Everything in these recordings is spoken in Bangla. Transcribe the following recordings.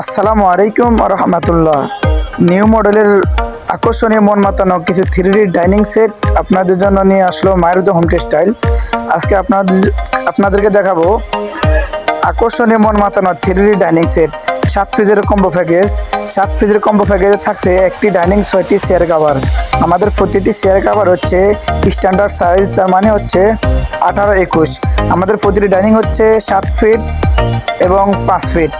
আসসালামু আলাইকুম রহমতুল্লাহ। নিউ মডেলের আকর্ষণীয় মন মাতানো কিছু 3D ডাইনিং সেট আপনাদের জন্য নিয়ে আসলো মারুতি হোম টেক্সটাইল। আজকে আপনাদেরকে দেখাবো আকর্ষণীয় মন মাতানো 3D ডাইনিং সেট। 7 পিসের কম্বো প্যাকেজ। 7 পিসের কম্বো প্যাকেজে থাকছে একটি ডাইনিং, 6টি চেয়ার কাভার। আমাদের প্রতিটি চেয়ার কাভার হচ্ছে স্ট্যান্ডার্ড সাইজ, তার মানে হচ্ছে 18-21। আমাদের প্রতিটি ডাইনিং হচ্ছে 7 ফিট এবং 5 ফিট,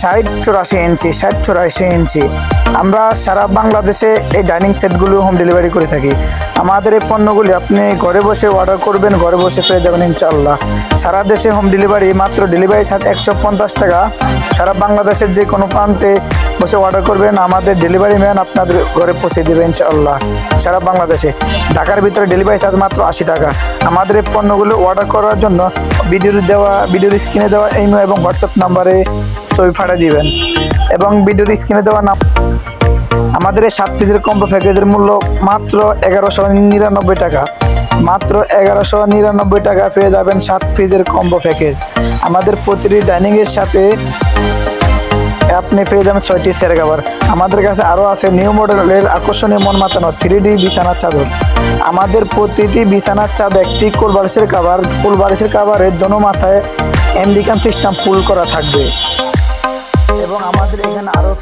60-84 ইঞ্চি, 60-84 ইঞ্চি। আমরা সারা বাংলাদেশে এই ডাইনিং সেটগুলো হোম ডেলিভারি করে থাকি। আমাদের এই পণ্যগুলি আপনি ঘরে বসে অর্ডার করবেন, ঘরে বসে পেয়ে যাবেন ইনশাআল্লাহ। সারা দেশে হোম ডেলিভারি, মাত্র ডেলিভারি চার্জ 150 টাকা। সারা বাংলাদেশের যে কোনো প্রান্তে বসে অর্ডার করবেন, আমাদের ডেলিভারি ম্যান আপনাদের ঘরে পৌঁছে দেবে ইনশাআল্লাহ। সারা বাংলাদেশে, ঢাকার ভিতরে ডেলিভারি চার্জ মাত্র 80 টাকা। আমাদের এই পণ্যগুলো অর্ডার করার জন্য ভিডিওর স্ক্রিনে দেওয়া ইমো এবং হোয়াটসঅ্যাপ নাম্বারে ছবি পাঠিয়ে দিবেন এবং ভিডিওর স্ক্রিনে দেওয়া আমাদের এই 7 পিসের কম্বো প্যাকেজের মূল্য মাত্র 1199 টাকা। মাত্র 1199 টাকা পেয়ে যাবেন 7 পিসের কম্বো প্যাকেজ। আমাদের প্রতিটি ডাইনিংয়ের সাথে আপনি পেয়ে যাবেন 6টি চেয়ার কাভার। আমাদের কাছে আরও আছে নিউ মডেলের আকর্ষণীয় মন মাতানো 3D বিছানার চাদর। আমাদের প্রতিটি বিছানার চাদর একটি কোল বালিশের কাভার। কোল বালিশের কাভারের দোনো মাথায় আমেরিকান সিস্টেম ফুল করা থাকবে এবং আমাদের এখানে আরও